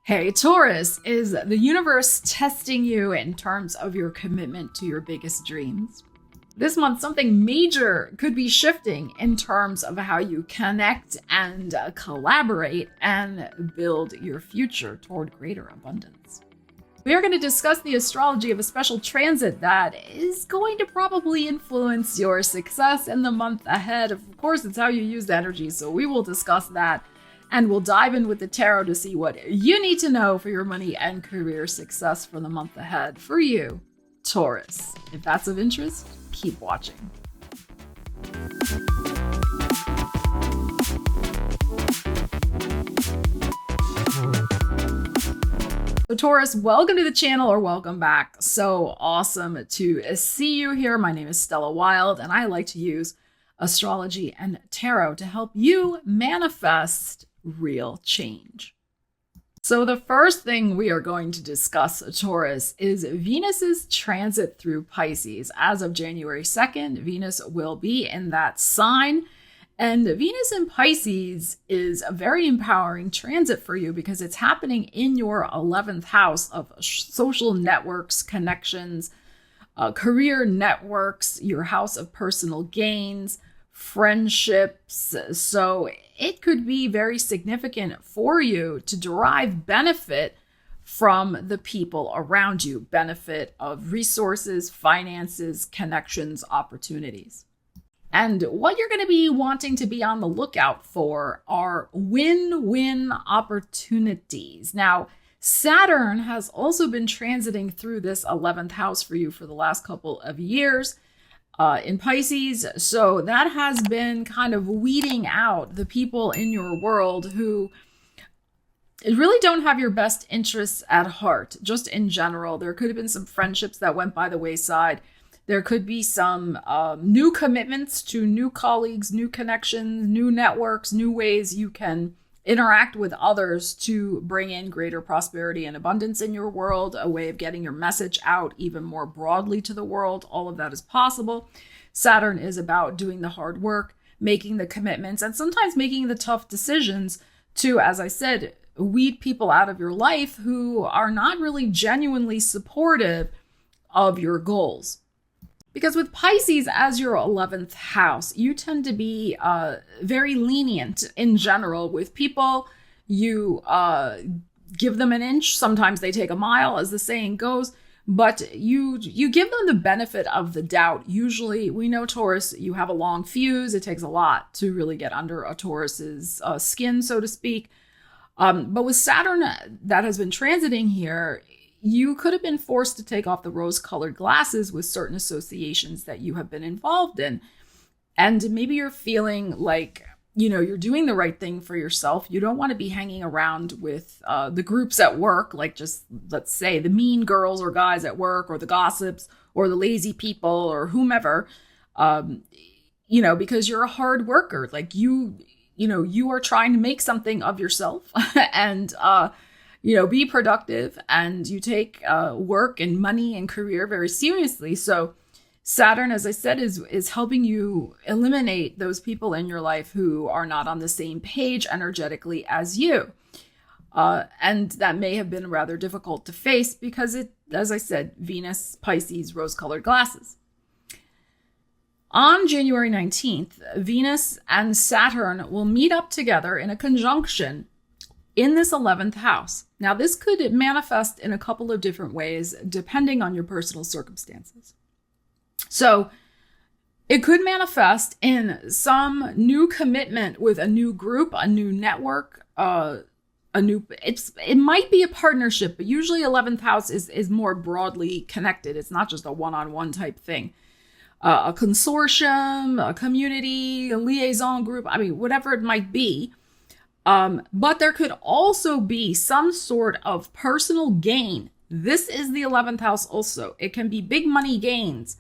Hey, Taurus, is the universe testing you in terms of your commitment to your biggest dreams? This month, something major could be shifting in terms of how you connect and collaborate and build your future toward greater abundance. We are going to discuss the astrology of a special transit that is going to probably influence your success in the month ahead. Of course, it's how you use the energy, so we will discuss that. And we'll dive in with the tarot to see what you need to know for your money and career success for the month ahead for you, Taurus. If that's of interest, keep watching. So Taurus, welcome to the channel or welcome back. So awesome to see you here. My name is Stella Wilde, and I like to use astrology and tarot to help you manifest real change. So the first thing we are going to discuss, Taurus, is Venus's transit through Pisces. As of January 2nd, Venus will be in that sign. And Venus in Pisces is a very empowering transit for you because it's happening in your 11th house of social networks, connections, career networks, your house of personal gains, friendships. So it could be very significant for you to derive benefit from the people around you, benefit of resources, finances, connections, opportunities. And what you're going to be wanting to be on the lookout for are win-win opportunities. Now, Saturn has also been transiting through this 11th house for you for the last couple of years in Pisces. So that has been kind of weeding out the people in your world who really don't have your best interests at heart. Just in general, there could have been some friendships that went by the wayside. There could be some new commitments to new colleagues, new connections, new networks, new ways you can interact with others to bring in greater prosperity and abundance in your world, a way of getting your message out even more broadly to the world. All of that is possible. Saturn is about doing the hard work, making the commitments, and sometimes making the tough decisions to, as I said, weed people out of your life who are not really genuinely supportive of your goals. Because with Pisces as your 11th house, you tend to be very lenient in general with people. You give them an inch. Sometimes they take a mile, as the saying goes. But you give them the benefit of the doubt. Usually, we know Taurus, you have a long fuse. It takes a lot to really get under a Taurus's skin, so to speak. But with Saturn that has been transiting here, you could have been forced to take off the rose-colored glasses with certain associations that you have been involved in. And maybe you're feeling like, you're doing the right thing for yourself. You don't want to be hanging around with the groups at work, like just, let's say, the mean girls or guys at work, or the gossips, or the lazy people, or whomever, because you're a hard worker. Like you are trying to make something of yourself and, be productive, and you take work and money and career very seriously. So Saturn, as I said, is helping you eliminate those people in your life who are not on the same page energetically as you. And that may have been rather difficult to face because it, as I said, Venus, Pisces, rose-colored glasses. On January 19th, Venus and Saturn will meet up together in a conjunction in this 11th house. Now, this could manifest in a couple of different ways, depending on your personal circumstances. So it could manifest in some new commitment with a new group, a new network, it might be a partnership, but usually 11th house is more broadly connected. It's not just a one-on-one type thing. A consortium, a community, a liaison group, whatever it might be. But there could also be some sort of personal gain. This is the 11th house also. It can be big money gains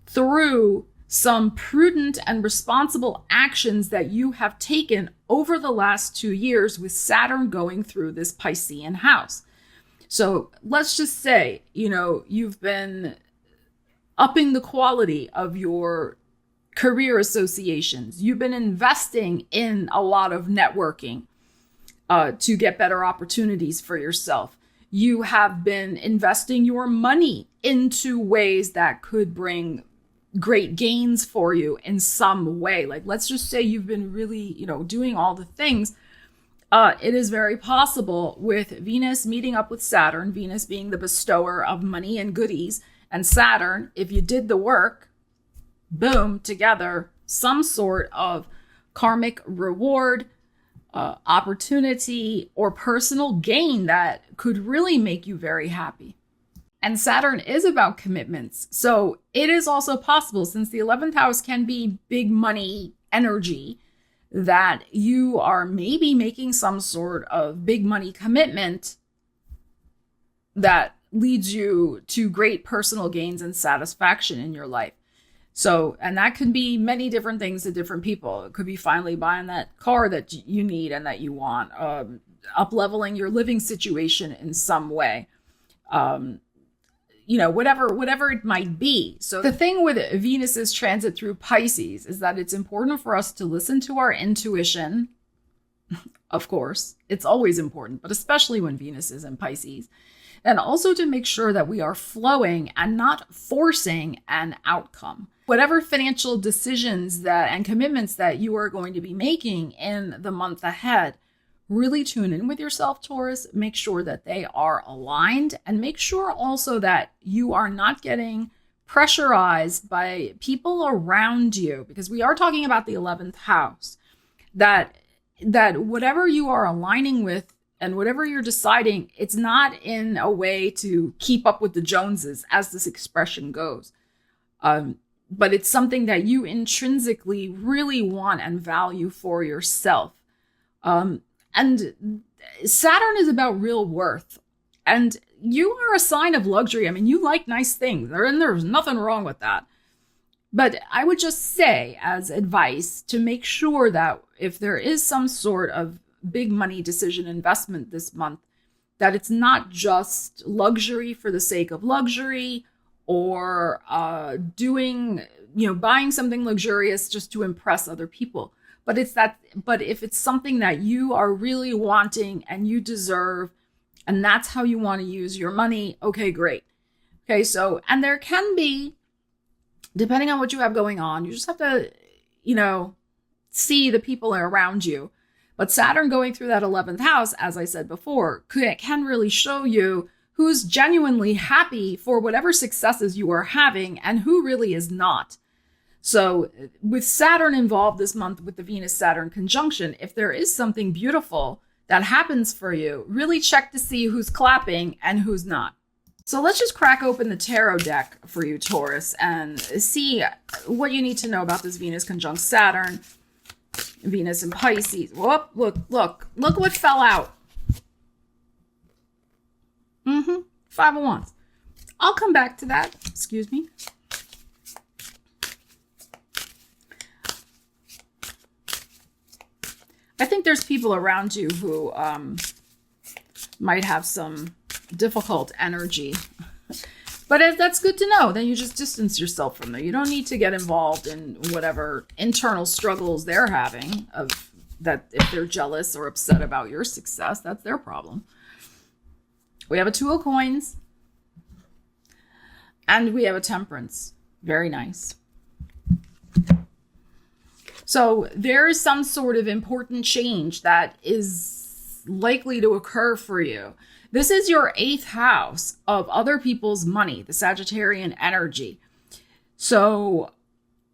through some prudent and responsible actions that you have taken over the last 2 years with Saturn going through this Piscean house. So let's just say, you've been upping the quality of your career associations. You've been investing in a lot of networking. to get better opportunities for yourself. You have been investing your money into ways that could bring great gains for you in some way. Like, let's just say you've been really, doing all the things. It is very possible with Venus meeting up with Saturn, Venus being the bestower of money and goodies, and Saturn, if you did the work, boom, together, some sort of karmic reward, opportunity, or personal gain that could really make you very happy. And Saturn is about commitments. So it is also possible, since the 11th house can be big money energy, that you are maybe making some sort of big money commitment that leads you to great personal gains and satisfaction in your life. So, and that could be many different things to different people. It could be finally buying that car that you need and that you want, up-leveling your living situation in some way, whatever it might be. So the thing with Venus's transit through Pisces is that it's important for us to listen to our intuition. Of course, it's always important, but especially when Venus is in Pisces. And also to make sure that we are flowing and not forcing an outcome. Whatever financial decisions and commitments that you are going to be making in the month ahead, really tune in with yourself, Taurus. Make sure that they are aligned, and make sure also that you are not getting pressurized by people around you, because we are talking about the 11th house, that whatever you are aligning with and whatever you're deciding, it's not in a way to keep up with the Joneses, as this expression goes. But it's something that you intrinsically really want and value for yourself. And Saturn is about real worth. And you are a sign of luxury. I mean, you like nice things, and there's nothing wrong with that. But I would just say, as advice, to make sure that if there is some sort of big money decision investment this month, that it's not just luxury for the sake of luxury, or buying something luxurious just to impress other people. But if it's something that you are really wanting and you deserve, and that's how you want to use your money, okay, great. Okay, so, and there can be, depending on what you have going on, you just have to, see the people around you. But Saturn going through that 11th house, as I said before, can really show you who's genuinely happy for whatever successes you are having and who really is not. So with Saturn involved this month with the Venus-Saturn conjunction, if there is something beautiful that happens for you, really check to see who's clapping and who's not. So let's just crack open the tarot deck for you, Taurus, and see what you need to know about this Venus conjunct Saturn, Venus in Pisces. Whoop, look what fell out. Five of Wands. I'll come back to that. Excuse me. I think there's people around you who might have some difficult energy. But that's good to know. Then you just distance yourself from them. You don't need to get involved in whatever internal struggles they're having, that if they're jealous or upset about your success, that's their problem. We have a Two of Coins. And we have a Temperance. Very nice. So there is some sort of important change that is likely to occur for you. This is your 8th house of other people's money, the Sagittarian energy. So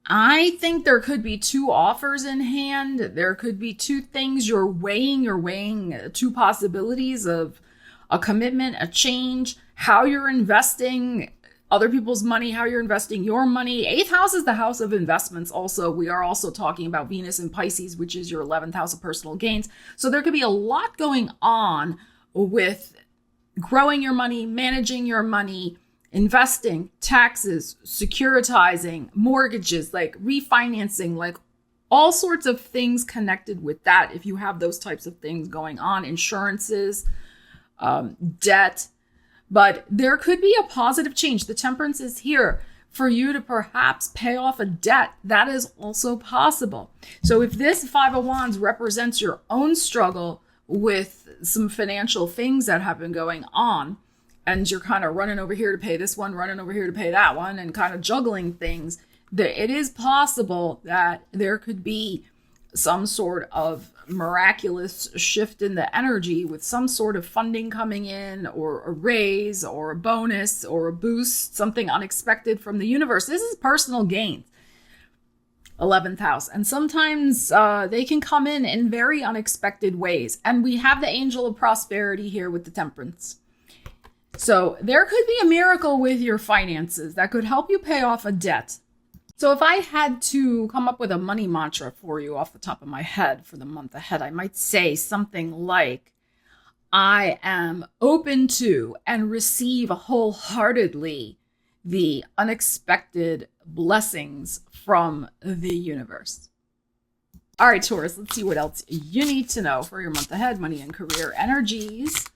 I think there could be 2 offers in hand. There could be 2 things you're weighing. You're weighing 2 possibilities of a commitment, a change, how you're investing other people's money, how you're investing your money. 8th house is the house of investments. Also, we are also talking about Venus in Pisces, which is your 11th house of personal gains. So there could be a lot going on with growing your money, managing your money, investing, taxes, securitizing, mortgages, like refinancing, like all sorts of things connected with that. If you have those types of things going on, insurances, debt. But there could be a positive change. The Temperance is here for you to perhaps pay off a debt. That is also possible. So if this 5 of Wands represents your own struggle with some financial things that have been going on, and you're kind of running over here to pay this one, running over here to pay that one, and kind of juggling things, that it is possible that there could be some sort of miraculous shift in the energy with some sort of funding coming in, or a raise, or a bonus, or a boost, something unexpected from the universe. This is personal gains. 11th house. And sometimes they can come in very unexpected ways. And we have the angel of prosperity here with the temperance. So there could be a miracle with your finances that could help you pay off a debt. So if I had to come up with a money mantra for you off the top of my head for the month ahead, I might say something like, I am open to and receive wholeheartedly the unexpected blessings from the universe. All right, Taurus, let's see what else you need to know for your month ahead, money and career energies.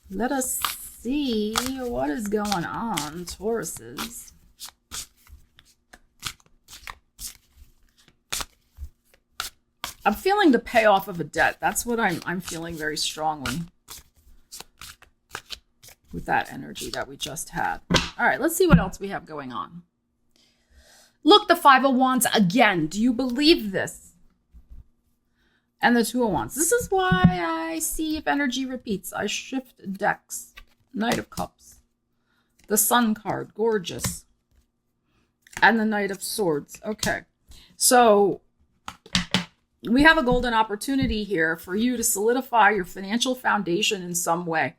Let us see what is going on, Tauruses. I'm feeling the payoff of a debt. That's what I'm feeling very strongly with that energy that we just had. All right, let's see what else we have going on. Look, the Five of Wands again. Do you believe this? And the Two of Wands. This is why I see if energy repeats. I shift decks. Knight of Cups. The Sun card. Gorgeous. And the Knight of Swords. Okay. So we have a golden opportunity here for you to solidify your financial foundation in some way.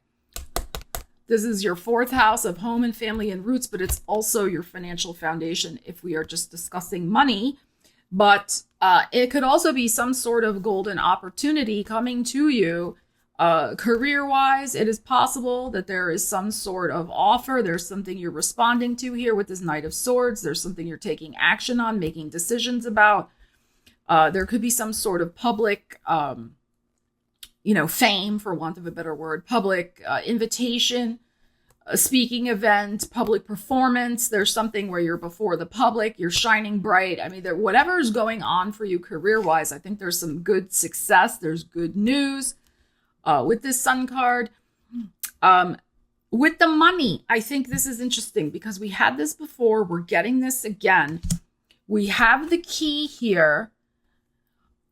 This is your 4th house of home and family and roots, but it's also your financial foundation if we are just discussing money. But it could also be some sort of golden opportunity coming to you. Career-wise, it is possible that there is some sort of offer. There's something you're responding to here with this Knight of Swords. There's something you're taking action on, making decisions about. There could be some sort of public fame, for want of a better word, public invitation, a speaking event, public performance. There's something where you're before the public, you're shining bright. I mean, whatever is going on for you career-wise, I think there's some good success. There's good news with this Sun card. With the money, I think this is interesting because we had this before. We're getting this again. We have the key here,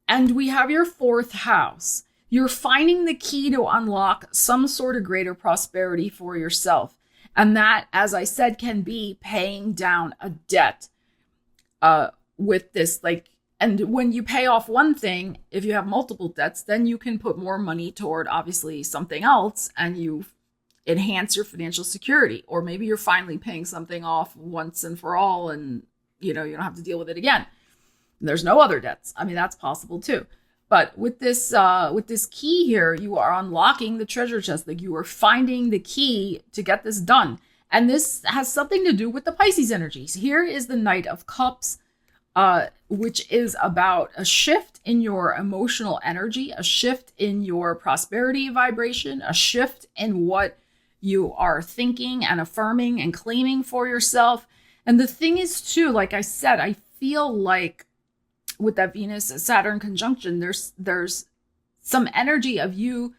and we have your 4th house. You're finding the key to unlock some sort of greater prosperity for yourself. And that, as I said, can be paying down a debt with this. And when you pay off one thing, if you have multiple debts, then you can put more money toward obviously something else, and you enhance your financial security. Or maybe you're finally paying something off once and for all, and you don't have to deal with it again. And there's no other debts. I mean, that's possible too. But with this key here, you are unlocking the treasure chest. Like, you are finding the key to get this done. And this has something to do with the Pisces energies. Here is the Knight of Cups, which is about a shift in your emotional energy, a shift in your prosperity vibration, a shift in what you are thinking and affirming and claiming for yourself. And the thing is too, like I said, I feel like with that Venus-Saturn conjunction, there's some energy of you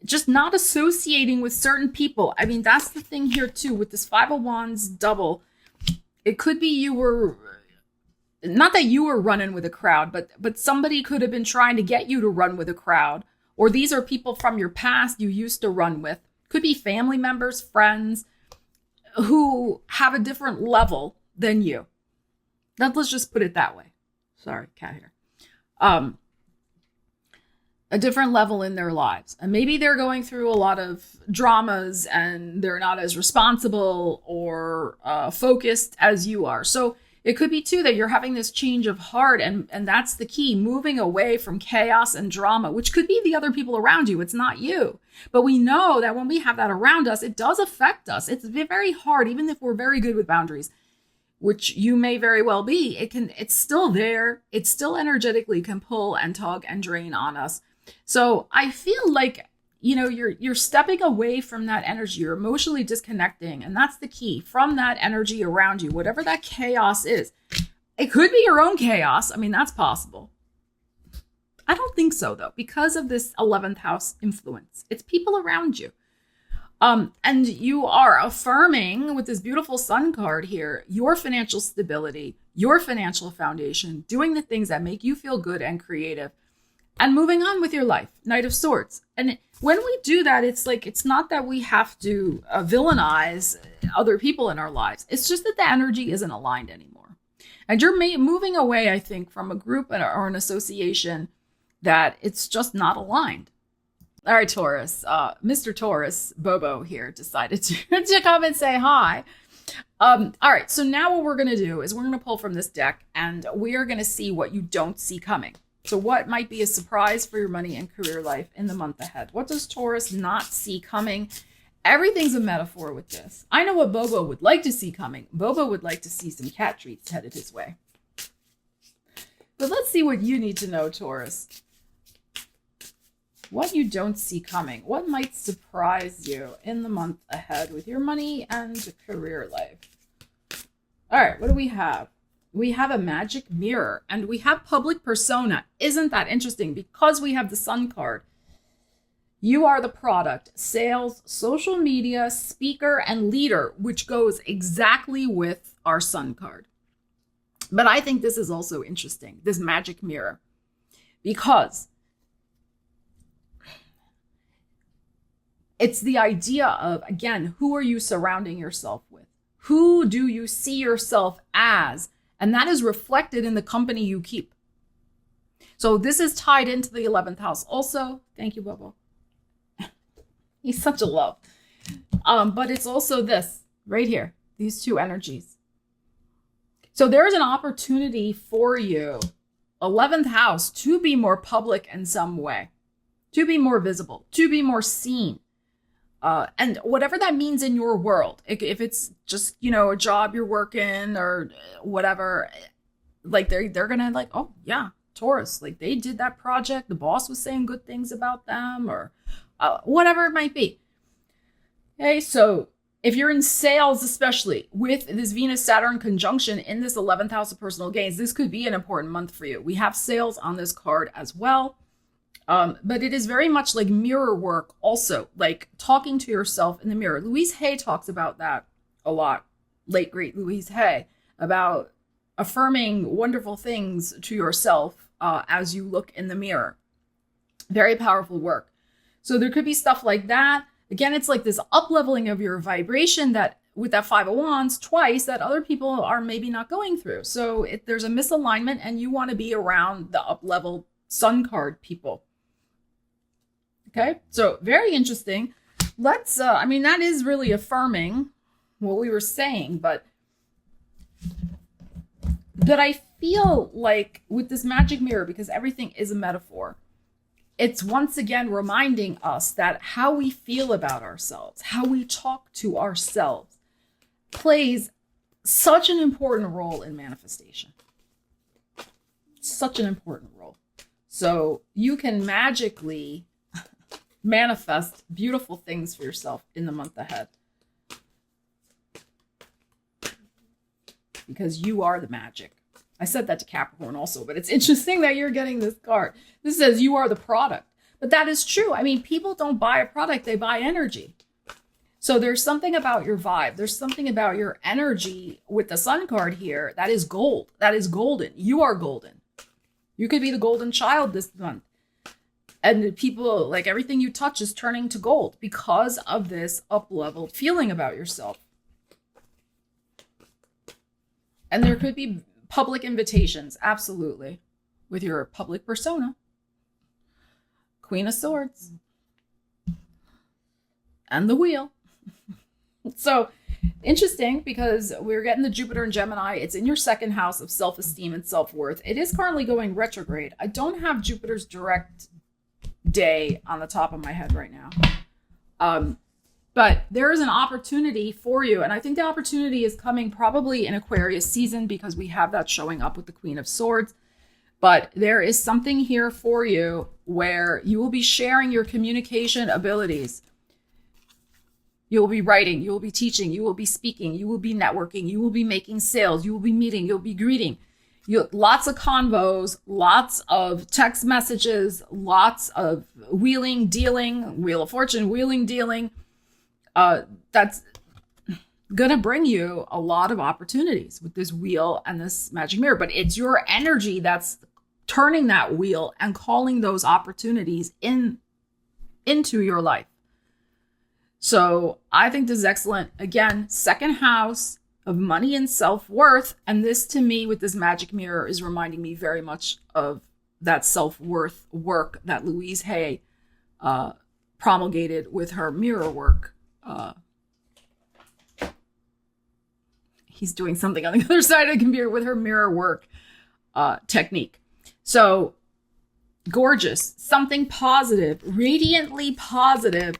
just not associating with certain people. I mean, that's the thing here too, with this 5 of Wands double. It could be you were, not that you were running with a crowd, but somebody could have been trying to get you to run with a crowd. Or these are people from your past you used to run with. Could be family members, friends, who have a different level than you. Let's just put it that way. Sorry, cat hair. A different level in their lives. And maybe they're going through a lot of dramas and they're not as responsible or focused as you are. So it could be too that you're having this change of heart, and that's the key, moving away from chaos and drama, which could be the other people around you. It's not you. But we know that when we have that around us, it does affect us. It's very hard, even if we're very good with boundaries, which you may very well be. It's still there. It still energetically can pull and tug and drain on us. So I feel like, you're stepping away from that energy. You're emotionally disconnecting. And that's the key, from that energy around you, whatever that chaos is. It could be your own chaos. I mean, that's possible. I don't think so, though, because of this 11th house influence. It's people around you. And you are affirming with this beautiful sun card here, your financial stability, your financial foundation, doing the things that make you feel good and creative, and moving on with your life. Knight of Swords. And when we do that, it's like, it's not that we have to villainize other people in our lives. It's just that the energy isn't aligned anymore. And you're moving away, I think, from a group or an association that it's just not aligned. All right, Taurus. Mr. Taurus, Bobo here, decided to come and say hi. All right, so now what we're going to do is we're going to pull from this deck, and we are going to see what you don't see coming. So what might be a surprise for your money and career life in the month ahead? What does Taurus not see coming? Everything's a metaphor with this. I know what Bobo would like to see coming. Bobo would like to see some cat treats headed his way. But let's see what you need to know, Taurus. What you don't see coming. What might surprise you in the month ahead with your money and career life? All right, what do we have? We have a magic mirror and we have public persona. Isn't that interesting? Because we have the sun card. You are the product, sales, social media, speaker, and leader, which goes exactly with our sun card. But I think this is also interesting, this magic mirror, because it's the idea of, again, who are you surrounding yourself with? Who do you see yourself as? And that is reflected in the company you keep. So this is tied into the 11th house also. Thank you, Bobo. He's such a love. But it's also this right here, these two energies. So there is an opportunity for you, 11th house, to be more public in some way, to be more visible, to be more seen. And whatever that means in your world, if it's just, a job you're working or whatever, like they're going to like, oh yeah, Taurus, like they did that project. The boss was saying good things about them or whatever it might be. Okay. So if you're in sales, especially with this Venus-Saturn conjunction in this 11th house of personal gains, this could be an important month for you. We have sales on this card as well. But it is very much like mirror work also, like talking to yourself in the mirror. Louise Hay talks about that a lot, late great Louise Hay, about affirming wonderful things to yourself as you look in the mirror. Very powerful work. So there could be stuff like that. Again, it's like this up-leveling of your vibration that with that 5 of Wands twice that other people are maybe not going through. So there's a misalignment and you want to be around the up-level sun card people. Okay, so very interesting. Let's, that is really affirming what we were saying, but I feel like with this magic mirror, because everything is a metaphor, it's once again reminding us that how we feel about ourselves, how we talk to ourselves, plays such an important role in manifestation. Such an important role. So you can magically manifest beautiful things for yourself in the month ahead. Because you are the magic. I said that to Capricorn also, but it's interesting that you're getting this card. This says you are the product. But that is true. I mean, people don't buy a product, they buy energy. So there's something about your vibe. There's something about your energy with the sun card here that is gold. That is golden. You are golden. You could be the golden child this month. And people, like everything you touch is turning to gold because of this up-leveled feeling about yourself. And there could be public invitations, absolutely, with your public persona. Queen of Swords. And the wheel. So interesting because we're getting the Jupiter and Gemini. It's in your second house of self-esteem and self-worth. It is currently going retrograde. I don't have Jupiter's direct day on the top of my head right now. But there is an opportunity for you. And I think the opportunity is coming probably in Aquarius season because we have that showing up with the Queen of Swords. But there is something here for you where you will be sharing your communication abilities. You will be writing, you will be teaching, you will be speaking, you will be networking, you will be making sales, you will be meeting, you'll be greeting. lots of convos, lots of text messages, lots of wheeling, dealing, Wheel of Fortune, wheeling, dealing. That's going to bring you a lot of opportunities with this wheel and this magic mirror. But it's your energy that's turning that wheel and calling those opportunities into your life. So I think this is excellent. Again, second house of money and self-worth. And this, to me, with this magic mirror, is reminding me very much of that self-worth work that Louise Hay promulgated with her mirror work. He's doing something on the other side of the computer with her mirror work technique. So gorgeous, something positive, radiantly positive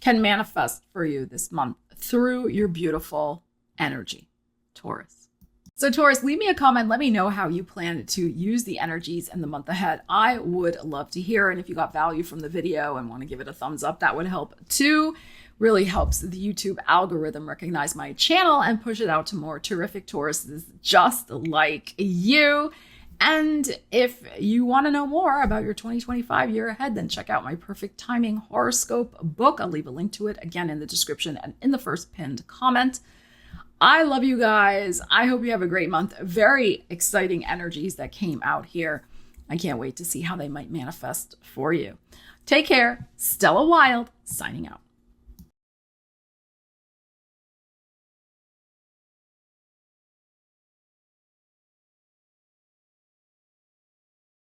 can manifest for you this month through your beautiful energy, Taurus. So Taurus, leave me a comment. Let me know how you plan to use the energies in the month ahead. I would love to hear. And if you got value from the video and want to give it a thumbs up, that would help too. Really helps the YouTube algorithm recognize my channel and push it out to more terrific Tauruses just like you. And if you want to know more about your 2025 year ahead, then check out my Perfect Timing Horoscope book. I'll leave a link to it again in the description and in the first pinned comment. I love you guys. I hope you have a great month. Very exciting energies that came out here. I can't wait to see how they might manifest for you. Take care. Stella Wilde, signing out.